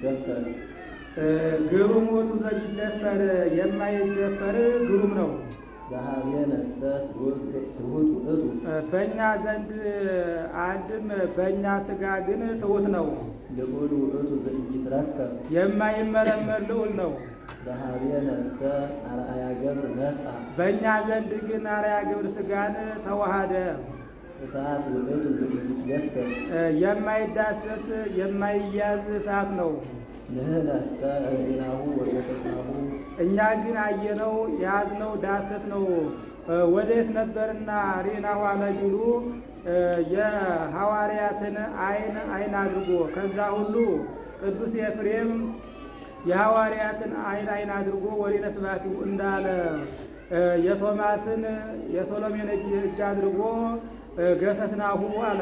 ዘይትደፈር ግሩም ውእቱ ዘይደፈር የማይደፈር ግሩም ነው። በኀቤነ ትሑት ውእቱ በእኛ ዘንድ አንድም በእኛ ሥጋ ግን ትሑት ነው። ልዑል ውእቱ ዘኢይትረከብ የማይመረመር ልዑል ነው። በኀቤነ አርአያ ገብር ነስአ በእኛ ዘንድ ግን አርአያ ግብር ሥጋን ተዋሃደ። እሳት ውእቱ ዘኢይትገሰስ የማይዳሰስ የማይያዝ እሳት ነው። ንሕነሰ ርኢናሁ ወገሰስናሁ እኛ ግን አየነው፣ ያዝነው፣ ዳሰስነው። ወዴት ነበርና ርኢናሁ አለ ቢሉ የሐዋርያትን ዓይን አድርጎ ከዛ ሁሉ ቅዱስ ኤፍሬም የሐዋርያትን ዓይን አድርጎ ወዲነ ስብሐቲሁ እንዳለ የቶማስን የሶሎሜን እጅ አድርጎ ገሰስናሁ አለ።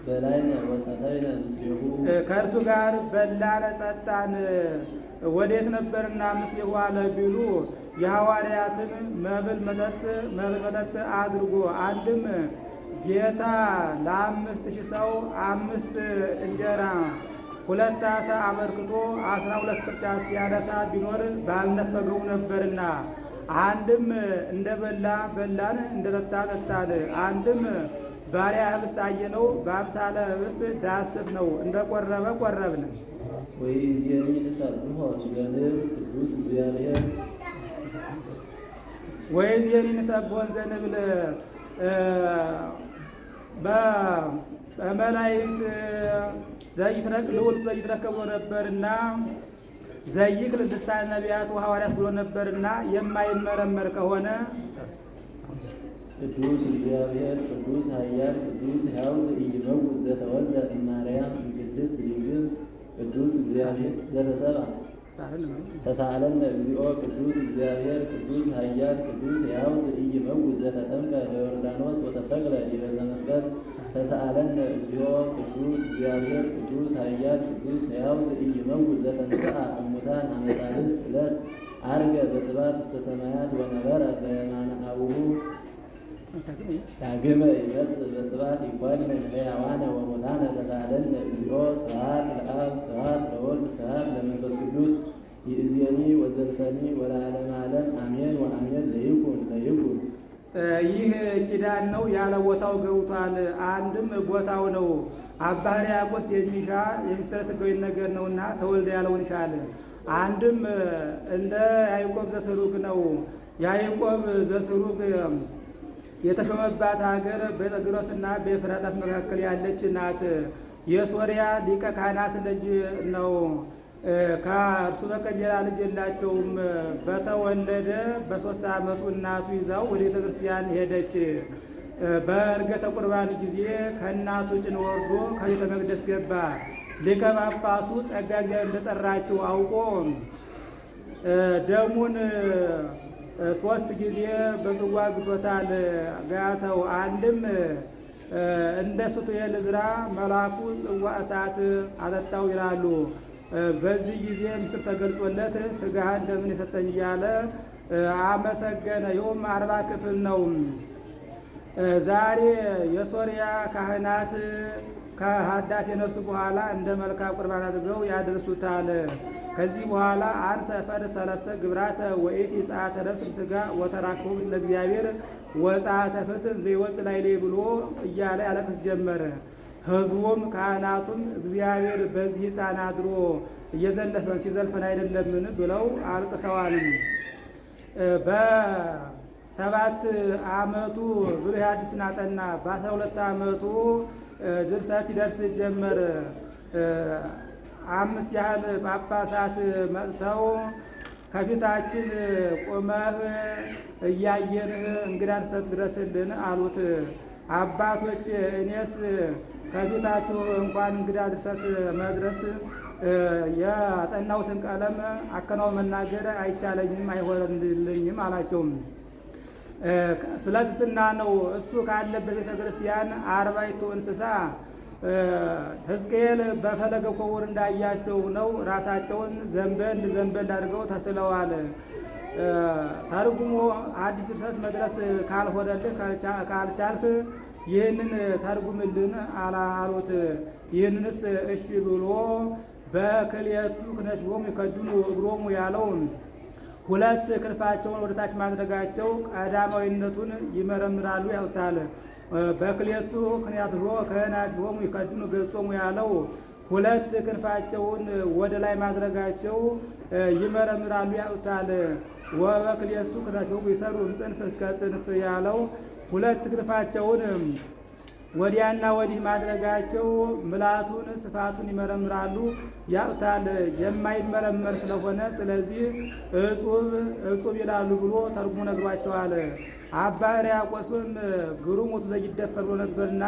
በላይነ ወሰተይነ ምስሌሁ ከእርሱ ጋር በላን ጠጣን። ወዴት ነበርና ምስሌሁ አለ ቢሉ የሐዋርያትን መብል መጠጥ አድርጎ አንድም ጌታ ለ5,000 ሰው 5 እንጀራ 2 ዓሣ አበርክቶ 12 ቅርጫት ሲያነሳ ቢኖር ባልነፈገው ነበርና፣ አንድም እንደ በላን እንደ ጠጣን። አንድም ባሪያ ህብስት አየነው፣ በአምሳለ ህብስት ዳሰስ ነው፣ እንደ ቆረብን። ወይእዜኒ ንሰብሖ ዘንብል ቅዱስ እግዚአብሔር ወይእዜኒ ንሰብሖ ዘንብል በመላእክት ልዑል ዘይትረከብ ብሎ ነበርና ዘይክል ልሳነ ነቢያቱ ሐዋርያት ብሎ ነበርና የማይመረመር ከሆነ ቅዱስ እግዚአብሔር ቅዱስ ኃያል ቅዱስ ሕያው ዘኢይመውት ዘተወልደ እማርያም እምቅድስት ድንግል ቅዱስ እግዚአብሔር ዘተሰብአ ተሳለነ እግዚኦ ቅዱስ እግዚአብሔር ቅዱስ ኃያል ቅዱስ ሕያው ዘኢይመውት ዘተጠምቀ በዮርዳኖስ ወተሰቅለ ዲበ መስቀል ተሳለነ እግዚኦ ቅዱስ እግዚአብሔር ቅዱስ ኃያል ቅዱስ ሕያው ዘኢይመውት ዘተንሥአ እሙታን አመ ሣልስት ዕለት ዐርገ በስብሐት ውስተ ሰማያት ወነበረ በየማነ አቡሁ ዳግመ ይመጽእ በስብሐት ይኰንን ሕያዋነ ወሙታነ ተሳለነ እግዚኦ ስብሐት ለአብ ስብሐት ለወልድ ስብሐት ለመንፈስ ቅዱስ ይእዜኒ ወዘልፈኒ ወለዓለመ ዓለም አሜን ወአሜን። ለይኩን ይህ ኪዳን ነው፣ ያለ ቦታው ገብቷል። አንድም ቦታው ነው አባ ሕርያቆስ የሚሻ የሚስጥረ ሥጋዌን ነገር ነውና ተወልደ ያለውን ይሻል። አንድም እንደ ያዕቆብ ዘስሩግ ነው። ያዕቆብ ዘስሩግ የተሾመባት ሀገር በጤግሮስና በኤፍራጣስ መካከል ያለች ናት። የሶርያ ሊቀ ካህናት ልጅ ነው። ከእርሱ በቀር ሌላ ልጅ የላቸውም። በተወለደ በ3 ዓመቱ እናቱ ይዛው ወደ ቤተ ክርስቲያን ሄደች። በዕርገተ ቁርባን ጊዜ ከእናቱ ጭን ወርዶ ከቤተ መቅደስ ገባ። ሊቀ ጳጳሱ ጸጋ እግዚአብሔር እንደጠራችው አውቆ ደሙን 3 ጊዜ በጽዋ ግቶታል። ጋተው አንድም እንደ ሱቱኤል ዕዝራ መልአኩ ጽዋ እሳት አጠጣው ይላሉ። በዚህ ጊዜ ምስጢር ተገልጾለት ሥጋህን እንደምን የሰጠኝ እያለ አመሰገነ። ይኸውም 40 ክፍል ነው። ዛሬ የሶርያ ካህናት ከሀዳፊ ነፍስ በኋላ እንደ መልክዓ ቁርባን አድርገው ያደርሱታል። ከዚህ በኋላ አንሰ ፈር ሰለስተ ግብራተ ወኢቲ ጸአተ ነፍስ ሥጋ ወተራክቦ ምስለ እግዚአብሔር ወጸአተ ፍትሕ ዘይወፅእ ላዕሌ ብሎ እያለ ያለቅስ ጀመረ። ሕዝቡም ካህናቱም እግዚአብሔር በዚህ ሕፃን አድሮ እየዘለፈን ሲዘልፈን አይደለምን ብለው አልቅሰዋል። በ7 ዓመቱ ብሉይ ሐዲስን አጠና። በ12 ዓመቱ ድርሰት ይደርስ ጀመር። 5 ያህል ጳጳሳት መጥተው ከፊታችን ቆመህ እያየንህ እንግዳ ድርሰት ድረስልን አሉት። አባቶች እኔስ ከፊታችሁ እንኳን እንግዳ ድርሰት መድረስ ያጠናሁትን ቀለም አከናው መናገር አይቻለኝም አይሆንልኝም አላቸውም። ስለ ትሕትና ነው። እሱ ካለበት ቤተ ክርስቲያን 40ቱ እንስሳ ሕዝቅኤል በፈለገ ኮቡር እንዳያቸው ነው። ራሳቸውን ዘንበል አድርገው ተስለዋል። ተርጉሞ አዲስ ድርሰት መድረስ ካልሆነልህ ካልቻልክ ይህንን ተርጉምልን አሉት። ይህንንስ እሺ ብሎ በክልኤቱ ክነፊሆሙ ይከድኑ እግሮሙ ያለውን ሁለት ክንፋቸውን ወደታች ማድረጋቸው ቀዳማዊነቱን ይመረምራሉ ያውታል። በክልኤቱ ክነፊሆሙ ይከድኑ ገጾሙ ያለው ሁለት ክንፋቸውን ወደ ላይ ማድረጋቸው ይመረምራሉ ያውታል። ወበክልኤቱ ክነፊሆሙ ይሰሩ ጽንፍ እስከ ጽንፍ ያለው ሁለት ክንፋቸውን ወዲያና ወዲህ ማድረጋቸው ምላቱን ስፋቱን ይመረምራሉ ያውታል። የማይመረመር ስለሆነ ስለዚህ እጹብ ይላሉ ብሎ ተርጉሞ ነግሯቸዋል። አባ ሕርያቆስም ግሩም ውእቱ ዘይደፈር ብሎ ነበርና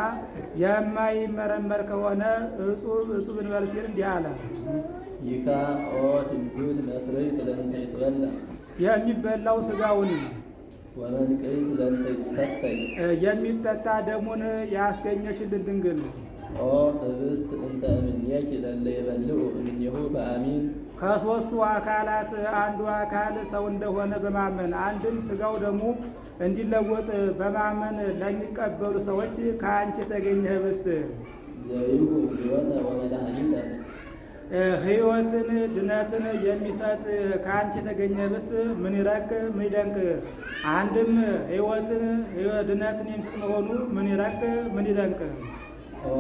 የማይመረመር ከሆነ እጹብ እንበል ሲል እንዲህ አለ። ይካ ኦ ትንቱን መፍረይት ለእንተ ይትበላ የሚበላው ስጋውን ወመንቅሪት ለእንተ ይሰተይ የሚጠጣ ደሙን ያስገኘሽልን ድንግል ኦ ህብስት እንተ እምኔኪ ለእለ ይበልዑ እምኔሁ በአሚን ከሦስቱ አካላት አንዱ አካል ሰው እንደሆነ በማመን አንድም ስጋው ደሙ እንዲለወጥ በማመን ለሚቀበሉ ሰዎች ከአንቺ የተገኘ ህብስት ዘይሁ ሕይወተ ወመድኃኒተ ሕይወትን ድነትን የሚሰጥ ከአንቺ የተገኘ ህብስት ምን ይረቅ ምን ይደንቅ። አንድም ሕይወትን ድነትን የሚሰጥ መሆኑ ምን ይረቅ ምን ይደንቅ። ኦ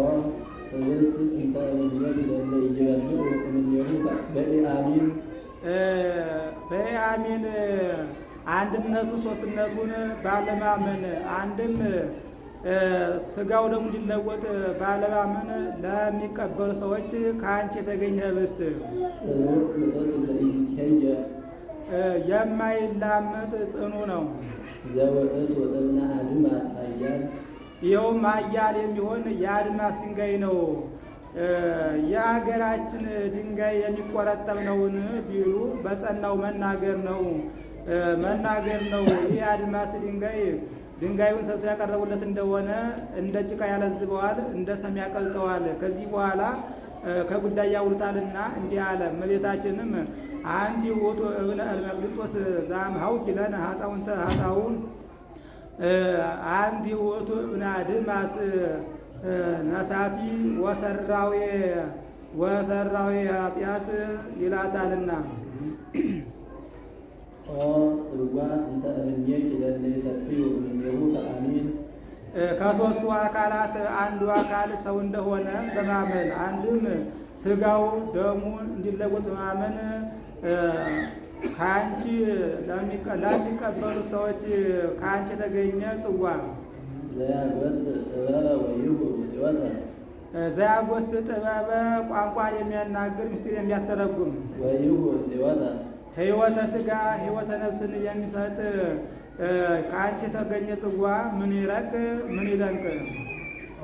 ህብስት እንተ እምኔኪ ለእለ ይበልዑ እምኔሁ በኢአሚን በኢአሚን አንድነቱ ሶስትነቱን ባለማመን አንድም ስጋው ደግሞ እንዲለወጥ ባለማመን ለሚቀበሉ ሰዎች ከአንቺ የተገኘ ህብስት የማይላመጥ ጽኑ ነው። ዘውእቱ እብነ አድማስ ኃያል ይኸውም ኃያል የሚሆን የአድማስ ድንጋይ ነው። የሀገራችን ድንጋይ የሚቆረጠም ነውን ቢሉ በጸናው መናገር ነው። ይህ አድማስ ድንጋዩን ሰብስበው ያቀረቡለት እንደሆነ እንደ ጭቃ ያለዝበዋል፣ እንደ ሰም ያቀልጠዋል። ከዚህ በኋላ ከጉዳይ ያውሉታልና እንዲህ አለ። እመቤታችንም አንቲ ውእቱ እብነ እልመቅሊጦስ ዘአምኀውኪ ለነ ሐፃውንተ ኃጣውእ አንቲ ውእቱ እብነ አድማስ ነሳቲ ወሰራዊ ኃጢአት ይላታልና። ኦ ጽዋ እንተ እምኔኪ ለእለ ይሰትዩ እምኔሁ በአሚን ከሦስቱ አካላት አንዱ አካል ሰው እንደሆነ በማመን አንድም ስጋው ደሙ እንዲለወጥ በማመን ከአንቺ ለሚቀበሉ ሰዎች ከአንቺ የተገኘ ጽዋ ዘያጐስ ጥበበ ወይሁ ሕይወተ ዘያጐስ ጥበበ ቋንቋን የሚያናግር ምስጢር የሚያስተረጉም ወይሁ ሕይወተ ሕይወተ ሥጋ ሕይወተ ነፍስን የሚሰጥ ከአንቺ የተገኘ ጽዋ ምን ይረቅ ምን ይደንቅ።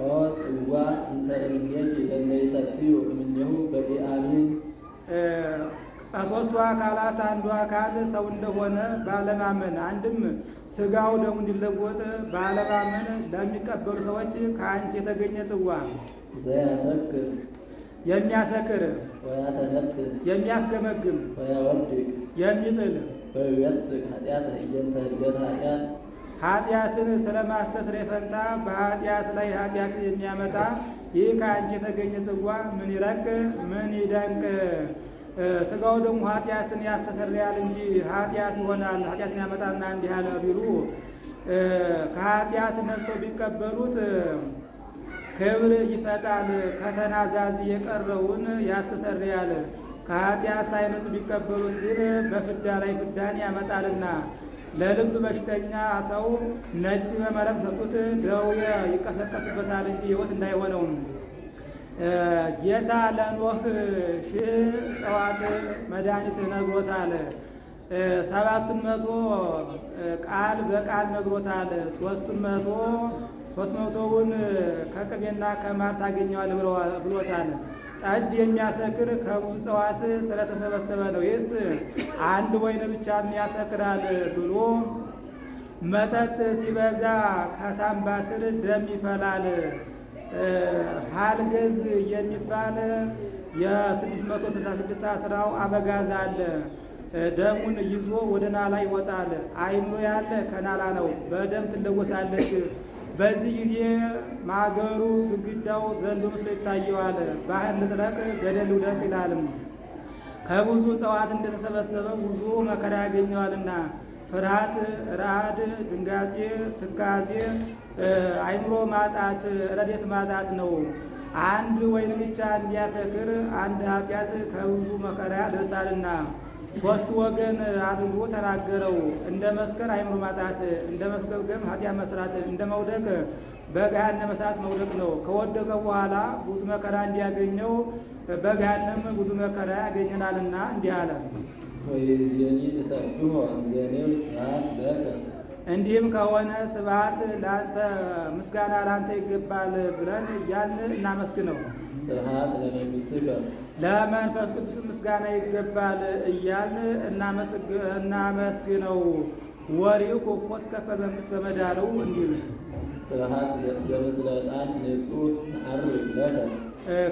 ኦ ጽዋ እንተ እምኔኪ ለእለ ይሰትዩ እምኔሁ በኢአሚን ከሦስቱ አካላት አንዱ አካል ሰው እንደሆነ ባለማመን አንድም ስጋው ደሙ እንዲለወጥ ባለማመን ለሚቀበሉ ሰዎች ከአንቺ የተገኘ ጽዋ ዘያሰክር የሚያሰክር ወያተነክር የሚያስገመግም ወያወድቅ የሚጥል ወይወስክ ኃጢአተ እየንተ ሕድገት ኃጢአት ኃጢአትን ስለማስተስረይ ፈንታ በኃጢአት ላይ ኃጢአት የሚያመጣ ይህ ከአንቺ የተገኘ ጽዋ ምን ይረቅ ምን ይደንቅ። ስጋው ደግሞ ኃጢአትን ያስተሰርያል እንጂ ኃጢአት ይሆናል ኃጢአትን ያመጣልና እንዲህ አለ ቢሉ ከኃጢአት ነስቶ ቢቀበሉት ክብር ይሰጣል፣ ከተናዛዝ የቀረውን ያስተሰርያል። ከኃጢአት ሳይነጹ ቢቀበሉት ግን በፍዳ ላይ ፍዳን ያመጣልና። ለልብ በሽተኛ ሰው ነጭ በመረብ ሰጡት ደዌ ይቀሰቀስበታል እንጂ ሕይወት እንዳይሆነውም። ጌታ ለኖህ 1000 ዕፅዋት መድኃኒት ነግሮታል። 700 ቃል በቃል ነግሮታል። 300ውን ከቅቤና ከማር ታገኘዋል ብሎታል። ጠጅ የሚያሰክር ከብዙ ዕፅዋት ስለተሰበሰበ ነው። ይህስ አንድ ወይን ብቻ ያሰክራል ብሎ መጠጥ ሲበዛ ከሳምባ ስር ደም ይፈላል። ሀልገዝ የሚባል የ666 አስራው አበጋዝ አለ። ደሙን ይዞ ወደ ናላ ይወጣል። አይምሮ ያለ ከናላ ነው። በደም ትለወሳለች፣ በዚህ ጊዜ ማገሩ ግድግዳው ዘንዶ መስሎ ይታየዋል። ባህር ልጥለቅ ገደል ልውደቅ ይላልም። ከብዙ እጽዋት እንደተሰበሰበ ብዙ መከራ ያገኘዋልና ፍርሃት፣ ረዓድ፣ ድንጋጤ፣ ትካዜ፣ አይምሮ ማጣት፣ ረድኤት ማጣት ነው። አንድ ወይን ብቻ እንዲያሰክር አንድ ኃጢአት ከብዙ መከራ ያደርሳልና ሶስት ወገን አድርጎ ተናገረው። እንደ መስከር አይምሮ ማጣት፣ እንደ መፍገምገም ኃጢአት መስራት፣ እንደ መውደቅ በገሃነመ እሳት መውደቅ ነው። ከወደቀ በኋላ ብዙ መከራ እንዲያገኘው በገሃነም ብዙ መከራ ያገኘናልና እንዲህ አለ። ወይእዜኒ ንሰብሖ እንዘኔው ስብሐት ለከ። እንዲህም ከሆነ ስብሐት ለአንተ ምስጋና ለአንተ ይገባል ብለን እያልን እናመስግነው። ስብሐት ለመንግሥትከ ለመንፈስ ቅዱስ ምስጋና ይገባል እያልን እናመስግነው። ወሪው ኮኮት ከፈል መንግሥት በመዳለው እንዲል ስብሐት ዘምስለ ዕጣን ንጹሕ ነዐርግ ለከ።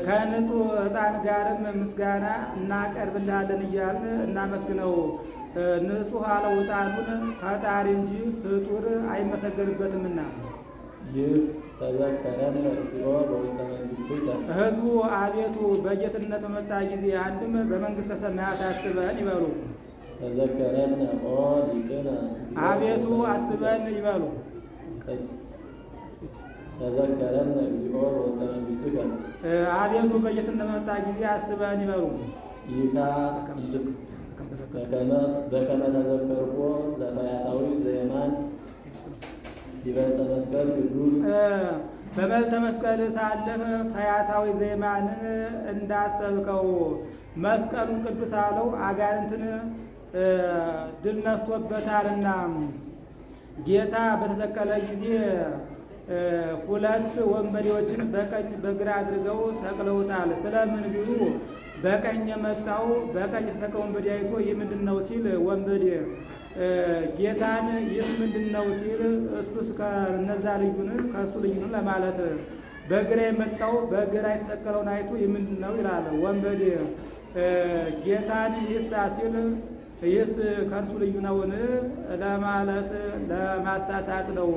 ከንጹሕ ዕጣን ጋርም ምስጋና እናቀርብልሃለን እያልን እናመስግነው። ንጹሕ አለው ዕጣኑን ፈጣሪ እንጂ ፍጡር አይመሰገንበትምና። ይህ ተዘከረነ እግዚኦ በውስተ መንግሥትከ። ሕዝቡ አቤቱ በጌትነት በመጣ ጊዜ አንድም በመንግሥተ ሰማያት አስበን ይበሉ። ተዘከረነ ኦ ሊቅነ አቤቱ አስበን ይበሉ። ተዘከረነ እግዚኦ በውስተ መንግሥትከ። አቤቱ በጌትነት በመጣ ጊዜ አስበን ይበሉ። ይካ በከመ ተዘከርኮ ለፈያታዊ ዘየማን ዲበፀ መስቀል ቅዱስ። በበልተ መስቀል ሳለህ ፈያታዊ ዘየማንን እንዳሰብከው መስቀሉን ቅዱስ አለው። አጋንንትን ድል ነስቶበታልና ጌታ በተሰቀለ ጊዜ ሁለት ወንበዴዎችን በቀኝ በግራ አድርገው ሰቅለውታል። ስለምን ቢሉ በቀኝ የመጣው በቀኝ የተሰቀለው ወንበዴ አይቶ ይህ ምንድን ነው ሲል ወንበዴ ጌታን ይህስ ምንድን ነው ሲል እሱስ ከነዛ ልዩን ከእሱ ልዩን ለማለት በግራ የመጣው በግራ የተሰቀለውን አይቶ ይህ ምንድን ነው ይላል። ወንበዴ ጌታን ይህሳ ሲል ይህስ ከእርሱ ልዩ ነውን ለማለት ለማሳሳት ነው።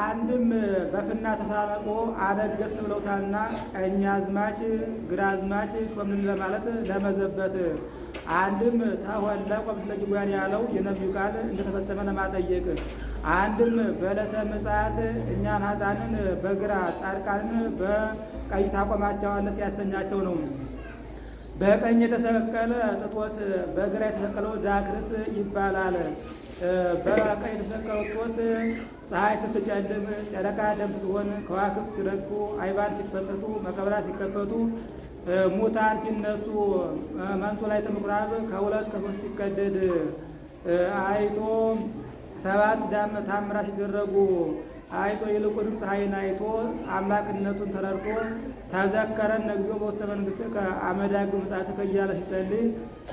አንድም በፍና ተሳለቆ አነገስን ብለውታልና ቀኝ አዝማች ግራ አዝማች ሾምን ለማለት ለመዘበት። አንድም ተወለቆ ምስለ ጅጓን ያለው የነቢዩ ቃል እንደተፈጸመ ለማጠየቅ። አንድም በዕለተ ምጽአት እኛን ኃጥአንን በግራ ጻድቃንን በቀኝ ታቆማቸዋለህ ሲያሰኛቸው ነው። በቀኝ የተሰቀለ ጥጦስ በግራ የተሰቀለው ዳክርስ ይባላል። በቀኝ የተሰቀለው ጥጦስ ፀሐይ ስትጨልም፣ ጨረቃ ደም ስትሆን፣ ከዋክብት ሲረግፉ፣ አይባን ሲፈጠጡ፣ መቃብራት ሲከፈቱ፣ ሙታን ሲነሱ፣ መንጦላዕተ ምኵራብ ከሁለት ከሶስት ሲቀደድ አይቶ ሰባት ታምራት ሲደረጉ አይቶ ይልቁንም ፀሐይን አይቶ አምላክነቱን ተረድቶ ተዘከረነ እግዚኦ በውስተ መንግሥትከ አመ ዳግም ምጽአትከ እያለ ሲጸልይ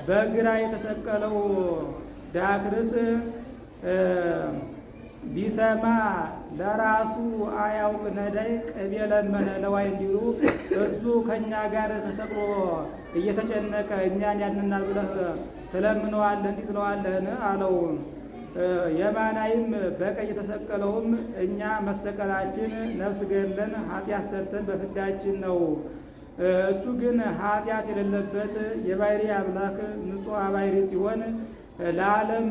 በግራ የተሰቀለው ዳክርስ ቢሰማ ለራሱ አያውቅ ነዳይ ቅቤ ለመነ ለዋይ እንዲሉ እሱ ከእኛ ጋር ተሰቅሎ እየተጨነቀ እኛን ያድነናል ብለህ ትለምነዋለህ እንዲህ ትለዋለህን አለው። የማናይም በቀኝ የተሰቀለውም እኛ መሰቀላችን ነፍስ ገድለን ኃጢአት ሰርተን በፍዳችን ነው። እሱ ግን ኃጢአት የሌለበት የባሕርይ አምላክ ንጹሕ ባሕርይ ሲሆን ለዓለም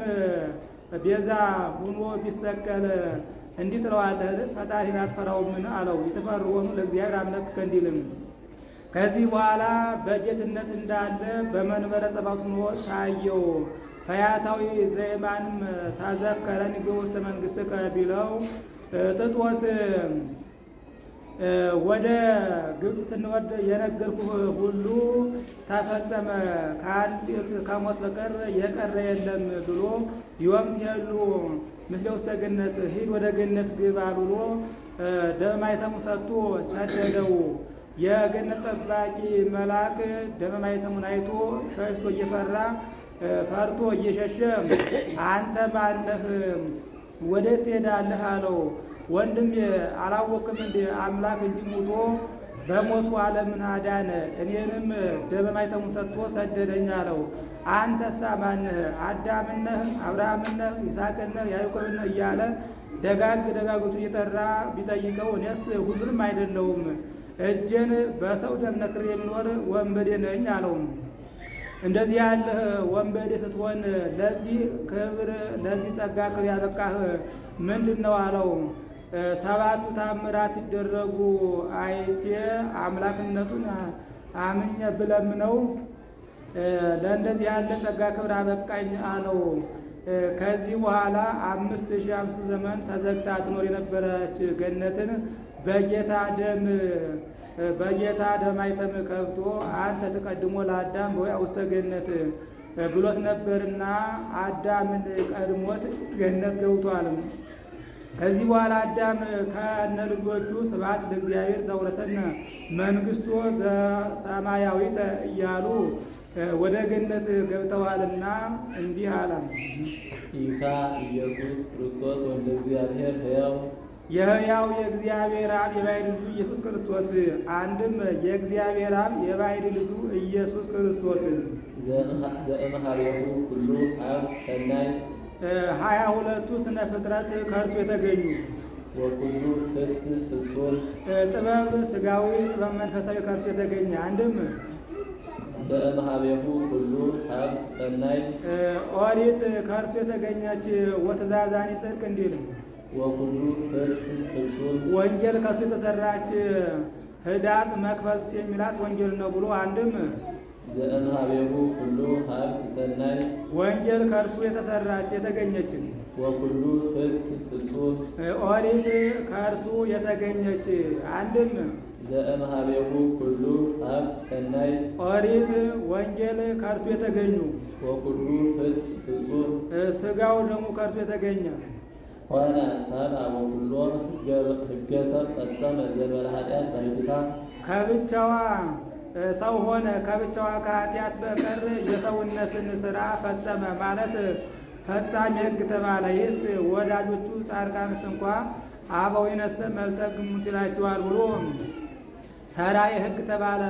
ቤዛ ሁኖ ቢሰቀል እንዲህ ትለዋለህ ፈጣሪን አትፈራውምን አለው። የተፈርዖኑ ለእግዚአብሔር አምላክ እንዲልም ከዚህ በኋላ በጌትነት እንዳለ በመንበረ ጸባዖት ሆኖ ታየው። ፈያታዊ ዘየማንም ተዘከረኒ እግዚኦ ውስተ መንግሥትከ ቢለው ጥጦስ ወደ ግብፅ ስንወድ የነገርኩህ ሁሉ ተፈጸመ፣ ከአንዲት ከሞት በቀር የቀረ የለም ብሎ ይወምትሄሉ ምስለ ውስተ ገነት ሂድ ወደ ገነት ግባ ብሎ ደመ ማኅተሙ ሰጥቶ ሰደደው። የገነት ጠባቂ መልአክ ደመ ማኅተሙን አይቶ ሸሽቶ እየፈራ ፈርቶ እየሸሸ አንተ ማነህ? ወዴት ትሄዳለህ? አለው። ወንድም አላወቅም እንደ አምላክ እንጂ ሙቶ በሞቱ ዓለምን አዳነ፣ እኔንም ደመ ማኅተሙን ሰጥቶ ሰደደኝ አለው። አንተሳ ማነህ? አዳምነህ? አብርሃምነህ? ይስሐቅነህ? ያዕቆብነህ? እያለ ደጋጎቹን እየጠራ ቢጠይቀው እኔስ ሁሉንም አይደለሁም እጄን በሰው ደም ነክሬ የምኖር ወንበዴ ነኝ አለው። እንደዚህ ያለ ወንበዴ ስትሆን ለዚህ ክብር ለዚህ ጸጋ ክብር ያበቃህ ምንድን ነው አለው። ሰባቱ ታምራት ሲደረጉ አይቴ አምላክነቱን አምኜ ብለምነው ለእንደዚህ ያለ ጸጋ ክብር አበቃኝ አለው። ከዚህ በኋላ 5500 ዘመን ተዘግታ ትኖር የነበረች ገነትን በጌታ ደም አይተም ከብቶ አንተ ተቀድሞ ለአዳም በወያ ውስተ ገነት ብሎት ነበርና አዳምን ቀድሞት ገነት ገብቷል። ከዚህ በኋላ አዳም ከነ ልጆቹ ስብሐት ለእግዚአብሔር ዘወረሰነ መንግሥቶ ዘሰማያዊተ እያሉ ወደ ገነት ገብተዋልና እንዲህ አለ። ይካ ኢየሱስ ክርስቶስ ወልደ እግዚአብሔር ሕያው የሕያው የእግዚአብሔር አብ የባሕርይ ልጁ ኢየሱስ ክርስቶስ አንድም የእግዚአብሔር አብ የባሕርይ ልጁ ኢየሱስ ክርስቶስ ዘእምኀቤሁ ኩሉ ሀብ ሰናይ 22ቱ ስነ ፍጥረት ከእርሱ የተገኙ ወኩሉ ፍት ፍጹም ጥበብ ሥጋዊ ጥበብ መንፈሳዊ ከእርሱ የተገኘ አንድም ዘእምኀቤሁ ኩሉ ሀብ ሰናይ ኦሪት ከእርሱ የተገኘች ወትእዛዛኒ ጽድቅ እንዲል ወኩሉ ፍት ፍጹም ወንጌል ከእርሱ የተሰራች ህዳጥ መክፈልት የሚላት ወንጌል ነው ብሎ አንድም ዘእምኀቤሁ ኩሉ ሀብ ሰናይ ወንጌል ከእርሱ የተሰራች የተገኘች ወኩሉ ፍት ፍጹም ኦሪት ከእርሱ የተገኘች አንድም ዘእምኀቤሁ ኩሉ ሀብ ሰናይ ኦሪት ወንጌል ከእርሱ የተገኙ ወኩሉ ፍት ፍጹም ሥጋው ደግሞ ከእርሱ የተገኘ ሆነ ሰብአ ወኩሎ ሕገ ሰብ ፈጸመ ዘእንበለ ኃጢአት ባሕቲታ ከብቻዋ ሰው ሆነ ከብቻዋ ከኃጢአት በቀር የሰውነትን ሥራ ፈጸመ ማለት ፈጻሚ ሕግ ተባለ። ይህስ ወዳጆቹ ጻድቃንስ እንኳ አበው ይነሰ መልጠግሙት ይላቸዋል ብሎ ሠራዬ ሕግ ተባለ።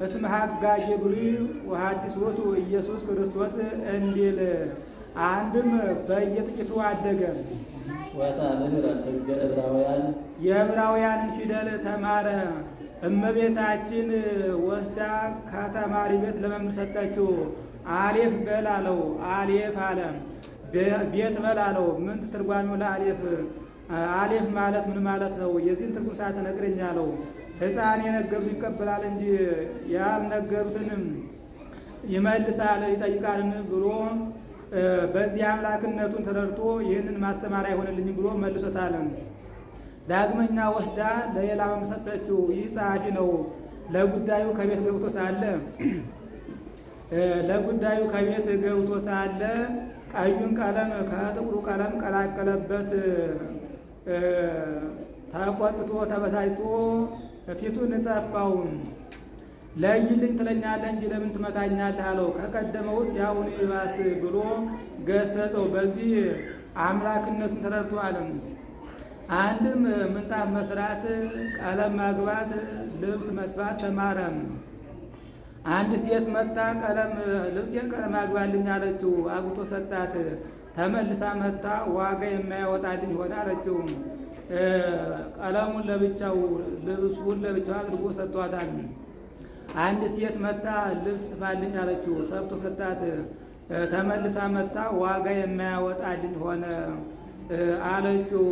እስመ ሐጋጌ ብሉይ ወሐዲስ ውእቱ ኢየሱስ ክርስቶስ እንዲል አንድም በየጥቂቱ አደገ። ወተምህረ ሕገ ዕብራውያን የዕብራውያንን ፊደል ተማረ። እመቤታችን ወስዳ ከተማሪ ቤት ለመምህር ሰጠችው። አሌፍ በል አለው። አሌፍ አለ። ቤት በል አለው። ምን ትርጓሜው ለአሌፍ? አሌፍ ማለት ምን ማለት ነው? የዚህን ትርጉም ሳትነግረኝ አለው። ሕፃን የነገሩት ይቀበላል እንጂ ያልነገሩትንም ይመልሳል ይጠይቃልን ብሎ በዚህ አምላክነቱን ተረድቶ ይህንን ማስተማር አይሆንልኝም ብሎ መልሶታል። ዳግመኛ ወስዳ ለሌላ መምህር ሰጠችው። ይህ ጸሐፊ ነው። ለጉዳዩ ከቤት ገብቶ ሳለ ቀዩን ቀለም ከጥቁሩ ቀለም ቀላቀለበት። ተቆጥቶ ተበሳጭቶ ፊቱን ጸፋው። ለይልኝ ትለኛለህ እንጂ ለምን ትመታኛለህ አለው። ከቀደመውስ ያሁን ይባስ ብሎ ገሰጸው። በዚህ አምላክነቱን ተረድቷል። አንድም ምንጣፍ መስራት፣ ቀለም ማግባት፣ ልብስ መስፋት ተማረ። አንድ ሴት መጣ ልብሴን ቀለም አግባልኝ አለችው። አግብቶ ሰጣት። ተመልሳ መጣ ዋጋ የማያወጣልኝ ሆነ አለችው። ቀለሙን ለብቻው ልብሱን ለብቻው አድርጎ ሰጥቷታል። አንድ ሴት መጣ ልብስ ስፋልኝ አለችው። ሰፍቶ ሰጣት። ተመልሳ መጣ ዋጋ የማያወጣልኝ ሆነ አለችው።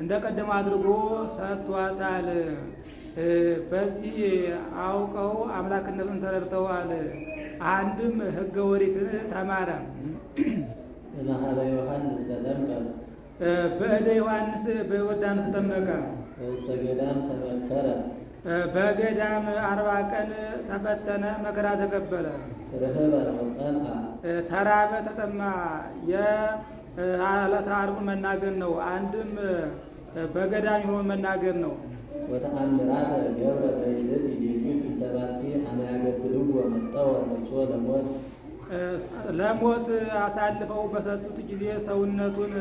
እንደ ቀደም አድርጎ ሰጥቷታል። በዚህ አውቀው አምላክነቱን ተረድተዋል። አንድም ሕገ ኦሪትን ተማረ። እምኀበ ዮሐንስ ተጠምቀ በእደ ዮሐንስ በዮርዳኖስ ተጠመቀ። በውስተ ገዳም ተመከረ በገዳም 40 ቀን ተፈተነ፣ መከራ ተቀበለ። ርህበ ወጸንዐ ተራበ፣ ተጠማ። የዕለተ ዓርቡን መናገር ነው። አንድም በገዳም ሆኖ መናገር ነው። ወተአምራተ ገብረ በይእቲ ሌሊት እንተ ባቲ አመ ያገብርዎ መጠወ ነፍሶ ለሞት አሳልፈው በሰጡት ጊዜ ሰውነቱን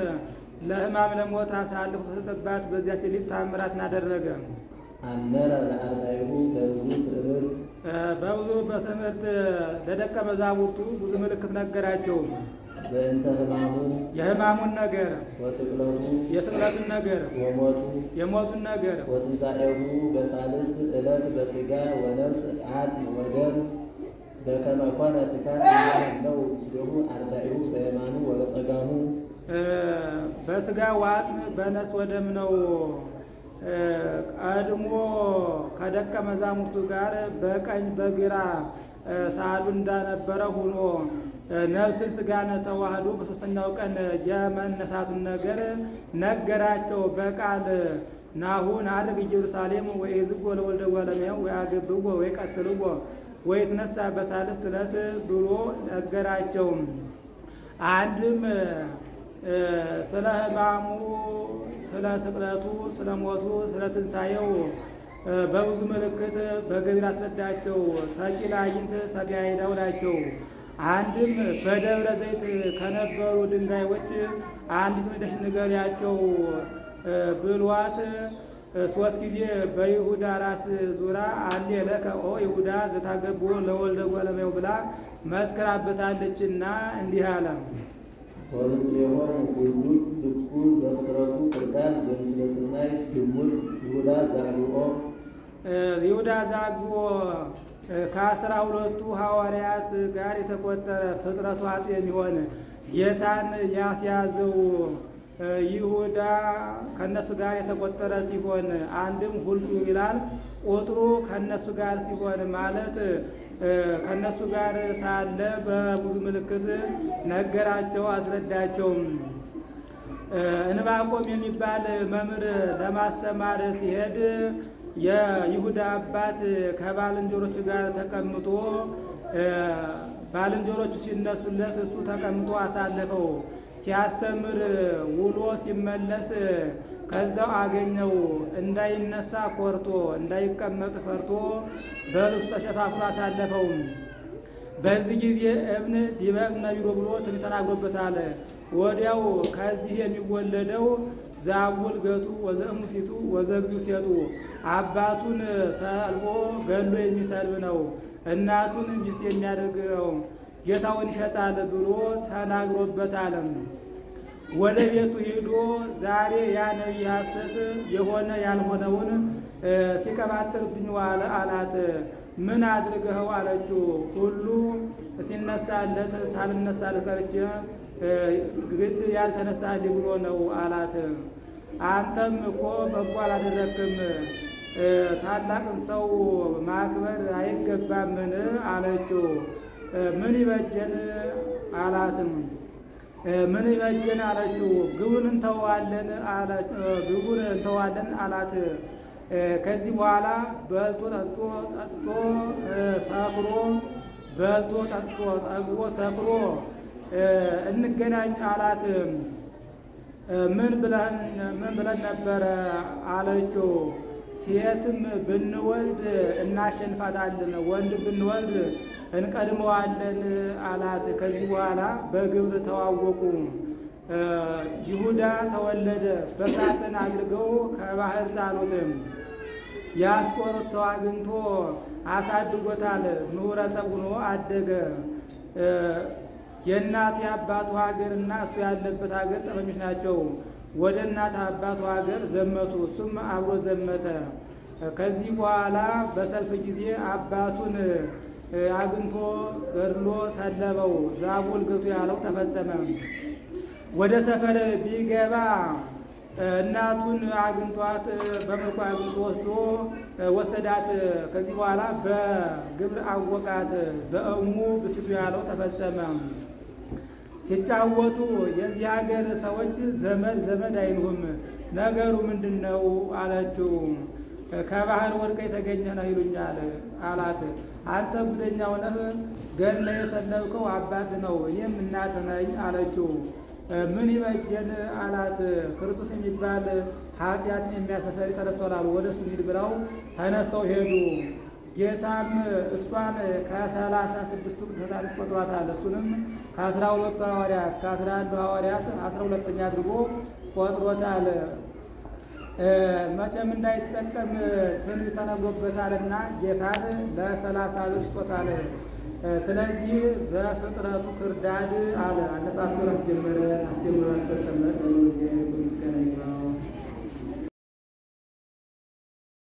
ለሕማም ለሞት አሳልፈው በሰጠባት በዚያች ሌሊት ተአምራትን አደረገ። አመረ ለአርዳኢሁ በብዙ ትምህርት በብዙ በትምህርት ለደቀ መዛሙርቱ ብዙ ምልክት ነገራቸው። በእንተ ሕማሙ የሕማሙን ነገር ወስቅለቱ የስቅለቱን ነገር ወሞቱ የሞቱን ነገር ወትንሣኤሁ በሳልስ ዕለት በሥጋ ወነፍስ አጽም ወደም በከመ ኮነ ትካት ነው ሲሁ አርዳኢሁ በየማኑ ወበጸጋሙ በሥጋ ወአጽም በነፍስ ወደም ነው። ቀድሞ ከደቀ መዛሙርቱ ጋር በቀኝ በግራ ሳሉ እንዳነበረ ሆኖ ነፍስን ሥጋን ተዋህዶ በሦስተኛው ቀን የመነሳቱን ነገር ነገራቸው በቃል ናሁን አድርግ ኢየሩሳሌም ወኢይዝጎ ለወልደ እጓለ እመሕያው ወያገብዕዎ ወይቀትልዎ ወይትነሣ በሳልስት ዕለት ብሎ ነገራቸው። አንድም ስለ ሕማሙ፣ ስለ ስቅለቱ፣ ስለ ሞቱ፣ ስለ ትንሣኤው በብዙ ምልክት በገቢር አስረዳቸው። ሰቂላ አይንት ሰፊያ ሄዳው ናቸው። አንድም በደብረ ዘይት ከነበሩ ድንጋዮች አንዲት መደሽ ንገሪያቸው ብሏት 3 ጊዜ በይሁዳ ራስ ዙራ አሌ ለከ ኦ ይሁዳ ዘታገብኦ ለወልደ እጓለ እመሕያው ብላ መስክራበታለችና እንዲህ አለ። ወምስሌሆሙ ውሉድ ዝኩ ዘፍጥረቱ ፍርዳን ዘምስለ ስናይ ድሙር ይሁዳ ዛግኦ ይሁዳ ዛግኦ ከ12ቱ ሐዋርያት ጋር የተቆጠረ ፍጥረቱ አጥ የሚሆን ጌታን ያስያዘው ይሁዳ ከነሱ ጋር የተቆጠረ ሲሆን አንድም ሁሉ ይላል ቁጥሩ ከነሱ ጋር ሲሆን ማለት ከነሱ ጋር ሳለ በብዙ ምልክት ነገራቸው፣ አስረዳቸው። እንባቆም የሚባል መምህር ለማስተማር ሲሄድ የይሁዳ አባት ከባልንጀሮቹ ጋር ተቀምጦ ባልንጀሮቹ ሲነሱለት እሱ ተቀምጦ አሳለፈው። ሲያስተምር ውሎ ሲመለስ ከዛው አገኘው። እንዳይነሳ ኮርቶ እንዳይቀመጥ ፈርቶ በልብሱ ተሸፋፍኖ አሳለፈው። በዚህ ጊዜ እብን ዲበ እብነ ቢሮ ብሎ ትንቢት ተናግሮበታል። ወዲያው ከዚህ የሚወለደው ዛቡል ገቱ ወዘእሙሲቱ ወዘግዚኡ ሴጡ አባቱን ሰልቦ ገሎ የሚሰልብ ነው፣ እናቱን ሚስት የሚያደርግ ነው፣ ጌታውን ይሸጣል ብሎ ተናግሮበታል። ወደ ቤቱ ሄዶ ዛሬ ያ ነቢይ ሐሰት የሆነ ያልሆነውን ሲቀባጥርብኝ ዋለ አላት። ምን አድርገኸው አለችው። ሁሉ ሲነሳለት ሳልነሳለት ቀርቼ ግድ ያልተነሳልኝ ብሎ ነው አላት። አንተም እኮ በጎ አላደረክም፣ ታላቅን ሰው ማክበር አይገባምን አለችው። ምን ይበጀን አላትም። ምን ይበጀን አለችው። ግቡን እንተዋለን አላት። ከዚህ በኋላ በልቶ ጠጥቶ ሰክሮ በልቶ ጠጥቶ ጠግቦ ሰክሮ እንገናኝ አላት። ምን ብለን ነበረ አለችው። ሴትም ብንወልድ እናሸንፋታለን፣ ወንድ ብንወልድ እንቀድመዋለን አላት። ከዚህ በኋላ በግብር ተዋወቁ። ይሁዳ ተወለደ። በሳጥን አድርገው ከባህር ጣሉት። የአስቆሮት ሰው አግኝቶ አሳድጎታል። ምሁረ ሰብ ሆኖ አደገ። የእናት የአባቱ ሀገርና እሱ ያለበት ሀገር ጠበኞች ናቸው። ወደ እናት አባቱ ሀገር ዘመቱ። እሱም አብሮ ዘመተ። ከዚህ በኋላ በሰልፍ ጊዜ አባቱን አግኝቶ ገድሎ ሰለበው። ዛቡል ገቱ ያለው ተፈጸመ። ወደ ሰፈር ቢገባ እናቱን አግኝቷት በምርኮ አግኝቶ ወስዶ ወሰዳት። ከዚህ በኋላ በግብር አወቃት። ዘእሙ ብስቱ ያለው ተፈጸመ። ሲጫወቱ የዚህ ሀገር ሰዎች ዘመድ አይሉም፣ ነገሩ ምንድን ነው አለችው። ከባህር ወድቀ የተገኘ ነው ይሉኛል አላት። አንተ ጉደኛው ነህ፣ ገድለህ የሰለብከው አባት ነው፣ እኔም እናት ነኝ አለችው። ምን ይበጀን አላት። ክርስቶስ የሚባል ኃጢአትን የሚያስተሰሪ ተነስቷል አሉ። ወደ እሱ ሂድ ብለው ተነስተው ሄዱ። ጌታም እሷን ከ36ቱ ቅዱሳን ቆጥሯታል። እሱንም ከ12ቱ ሐዋርያት ከ11 ሐዋርያት 12ኛ አድርጎ ቆጥሮታል። መቼም እንዳይጠቀም ትንቢት ተነግሮበታልና ጌታን ለ30 ብር ሽጦታል። ስለዚህ ዘፍጥረቱ ክርዳድ አለ። አነሳስቶ ላስጀመረን አስጀምሮ ላስፈጸመን ለእግዚአብሔር ምስጋና ይግባው።